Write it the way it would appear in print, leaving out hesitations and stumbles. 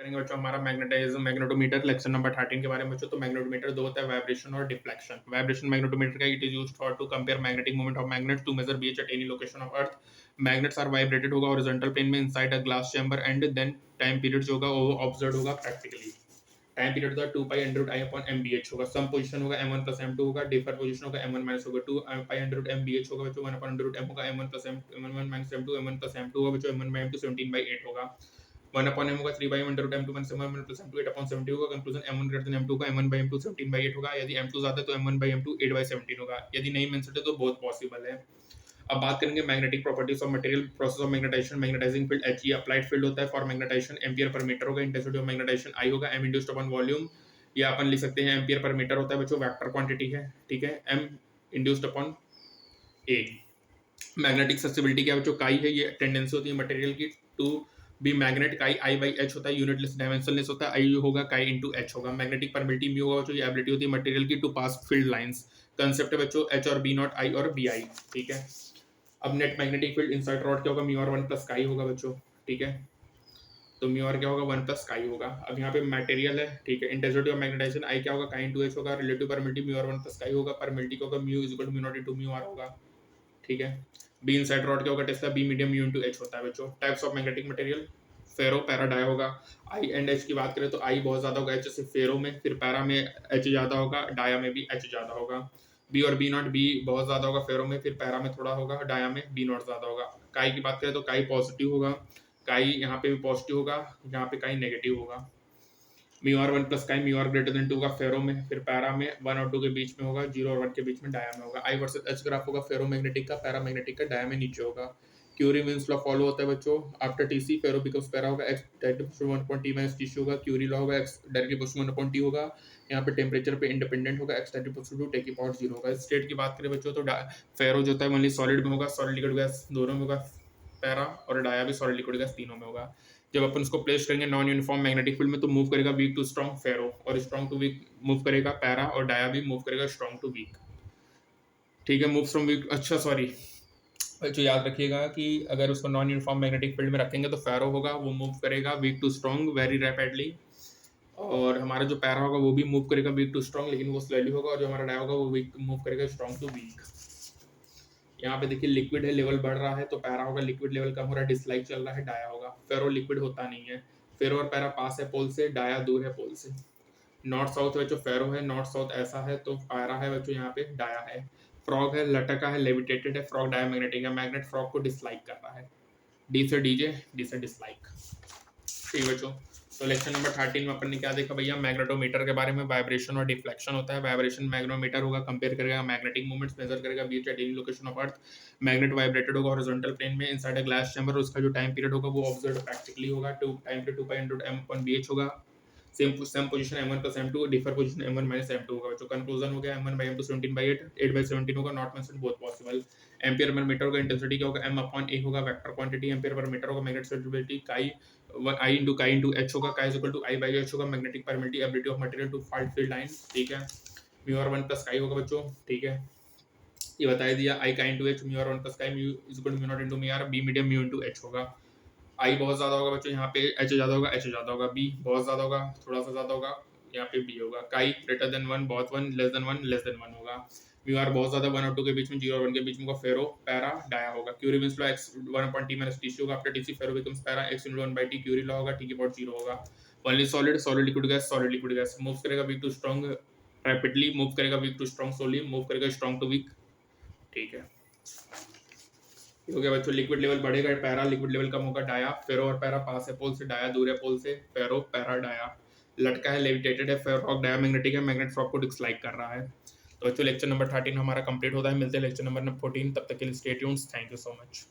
करेंगे बच्चों हमारा मैग्नेटोमीटर लेक्चर नंबर 13 के बारे में बच्चों। तो मैग्नेटोमीटर दो होता है, वाइब्रेशन और डिफ्लेक्शन। वाइब्रेशन मैग्नेटोमीटर का it is used for to compare magnetic moment of magnet to measure BH at any location of earth. Magnets are vibrated होगा हॉरिजॉन्टल प्लेन में inside a glass chamber and then time period जो होगा वो observe होगा practically. Time period का 2 pi under root I upon MBH होगा। Sum position होगा m1 plus m2 होगा। डिफर पोजीशन होगा m1 माइनस होगा 2 पाई अंडर रूट एमबीएच होगा बच्चों। 1 अपॉन अंडर रूट m होगा m1 plus m1 minus m2 m1 plus m2 होगा बच्चों। m1 बाई m2 17/8 होगा। 1 अपॉन m होगा 3 by under root m2 minus m1 plus m2 8 upon 70 होगा। Conclusion m1 greater than m2 का m1 by m2 17/8 होगा। यदि m2 ज्यादा है तो m1 बाई m2 8/17 होगा। यदि नहीं मेंशनड है तो बहुत पॉसिबल है। अब बात करेंगे magnetic properties of material, process of magnetisation. Magnetising field H applied field होता है for magnetisation. Ampere per metre होगा। इंटेंसिटी ऑफ मैग्नेटाइजेशन I होगा। M इंड्यूस्ड अपॉन वॉल्यूम, या अपन लिख सकते हैं एम्पियर पर मीटर होता है बच्चों, वेक्टर क्वांटिटी है, ठीक है। M induced upon A। Magnetic susceptibility क्या बच्चों, काई है, ये टेंडेंसी होती है मटेरियल की टू बी मैग्नेट। काई I/H होता है, यूनिटलेस डायमेंशनलेस होता है, I होगा काई इंटू H होगा। मैग्नेटिक परमिटिविटी म्यू होगा बच्चों, ये एबिलिटी होती है मटेरियल की to pass field lines. Concept है बच्चों H और B नॉट, I और BI, ठीक है। अब net magnetic field inside rod क्या होगा, म्यू और 1 प्लस काई होगा बच्चों, ठीक है। तो म्यू और क्या होगा 1 प्लस काई होगा। अब यहाँ पे मटेरियल है, ठीक है। इंटेंसिटी ऑफ मैग्नेटाइजेशन आई क्या होगा, काई इंटू H होगा। रिलेटिव परमिटिविटी म्यू और 1 प्लस काई होगा। परमिटिविटी क्या होगा, mu is equal to mu naught into mu R होगा, ठीक है। बी इनसाइड रॉड क्या होगा, tesla B medium mu into H होता है बच्चों। Types of magnetic material, ferro para dia होगा। आई एंड H की बात करें तो आई बहुत ज्यादा होगा H से फेरो में, फिर पैरा में H ज्यादा होगा, डाया में भी H ज्यादा होगा। बी और बी नॉट, बी बहुत ज्यादा होगा फेरो में, फिर पैरा में थोड़ा होगा, डाया में बी नॉट ज्यादा होगा। काई की बात करें तो काई पॉजिटिव होगा, काई यहाँ पे भी पॉजिटिव होगा, यहाँ पे काई नेगेटिव होगा। Mu R 1 plus chi, mu R greater than 2 का फेरो में, फिर पैरा में 1 और 2 के बीच में होगा, 0 और 1 के बीच में डाया में होगा। आई वर्सेस H ग्राफ होगा फेरो मैग्नेटिक का, पैरा मैग्नेटिक का, डाया में नीचे होगा। क्यूरी मींस लॉ फॉलो होता है बच्चों। After TC ferro becomes para होगा, x directly proportional 1/t minus TC होगा। क्यूरी लॉ होगा, x डायरेक्टली प्रोपोर्शनल 1/t होगा। यहाँ पे टेंपरेचर पे इंडिपेंडेंट होगा, x डायरेक्टली प्रोपोर्शनल टू 10 की पावर 0 होगा। स्टेट की बात करें बच्चों तो फेरो जो होता है ओनली सॉलिड में होगा, सॉलिड लिक्विड गैस दोनों में होगा। पैरा और डाया भी सॉलिड लिक्विड गैस तीनों में होगा। जब अपन उसको प्लेस करेंगे नॉन यूनिफॉर्म मैग्नेटिक फील्ड में तो मूव करेगा वीक टू स्ट्रॉन्ग फेरो, और स्ट्रॉन्ग टू वीक मूव करेगा पैरा, और डाया भी मूव करेगा स्ट्रॉन्ग टू वीक, ठीक है। मूव फ्रॉम वीक, अच्छा सॉरी जो याद रखिएगा कि अगर उसको नॉन यूनिफॉर्म मैग्नेटिक फील्ड में रखेंगे तो फेरो होगा वो मूव करेगा weak to strong very rapidly, और हमारा जो पैरा होगा वो भी मूव करेगा वीक टू स्ट्रॉन्ग लेकिन वो स्लोली होगा, और जो हमारा डाया होगा वो वीक मूव करेगा स्ट्रॉन्ग टू वीक। यहाँ पे देखिए लिक्विड है, लेवल बढ़ रहा है तो पैरा होगा, लिक्विड लेवल कम हो रहा है, डिसलाइक चल रहा है, डाया होगा। फेरो लिक्विड होता नहीं है, फेरो और पैरा पास है पोल से, डाया दूर है पोल से। नॉर्थ साउथ बच्चों फेरो है, नॉर्थ साउथ ऐसा है तो पैरा है बच्चों, यहाँ पे डाया है। फ्रॉग है, लटका है, लेविटेटेड है, फ्रॉग डायमैग्नेटिक है, मैग्नेट फ्रॉग को डिसलाइक कर रहा है। डी से डीजे, डी से डिसलाइक, ठीक बच्चों। तो लेक्चर नंबर 13 में अपन ने क्या देखा भैया, मैग्नेटोमीटर के बारे में। वाइब्रेशन और डिफ्लेक्शन होता है। वाइब्रेशन मैग्नेटोमीटर होगा, कंपेयर करेगा मैग्नेटिक मूवमेंट्स, मेजर करेगा बीच at any location of earth. Magnet vibrated होगा हॉरिजॉन्टल प्लेन में इनसाइड अ ग्लास चैम्बर, उसका जो टाइम पीरियड होगा वो ऑब्जर्व प्रैक्टिकली होगा। टाइम पीरियड 2 पाई × m/bh होगा। Same position m1 + m2, differ position m1 - m2 होगा बच्चों। कंक्लूजन हो गया m1 / m2 17/8, 8/17 होगा, not mention both possible. Ampere per metre होगा, इंटेंसिटी क्या होगा m/a होगा, vector quantity. Ampere per metre होगा, मैग्नेटिक ससेसिबिलिटी काई I × काई × H होगा, काई इक्वल टू I/H होगा। Magnetic permittivity ability of material to fight field line, ठीक है। म्यू और 1 + काई होगा बच्चों, ठीक है। ये बता दिया I काई × H, म्यू और 1 + chi, mu is equal to mu naught × mu R, B medium mu × H होगा। आई बहुत ज्यादा होगा बच्चों, यहाँ पे H ज्यादा होगा, H ज्यादा होगा। बी बहुत ज्यादा होगा, थोड़ा सा ज्यादा होगा, यहाँ पे बी होगा। काई ग्रेटर देन 1, बहुत 1, लेस देन 1, लेस देन 1 होगा। म्यू आर बहुत ज्यादा 1 और 2 के बीच में, 0 और 1 के बीच में होगा। फेरो पैरा डाया होगा। Curie means law x 1/t - tc होगा। After TC ferro becomes para, x × 1/t। Curie law होगा, t की पावर 0 होगा। Only solid, solid liquid gas, solid liquid gas move करेगा weak to strong rapidly, move करेगा weak to strong slowly, move करेगा strong to weak, ठीक है। हो गया बच्चों, लिक्विड लेवल बढ़ेगा पैरा, लिक्विड लेवल कम होगा डाया। फेरो और पैरा पास है पोल से, डाया दूर है पोल से। फेरो पैरा डाया, लटका है, लेविटेटेड है, फ्रॉग डायमैग्नेटिक है, मैग्नेट फ्रॉग को डिसलाइक कर रहा है। तो बच्चों लेक्चर नंबर 13 हमारा कंप्लीट होता है। मिलते हैं लेक्चर नंबर 14, तब तक के लिए stay tuned. Thank you so much.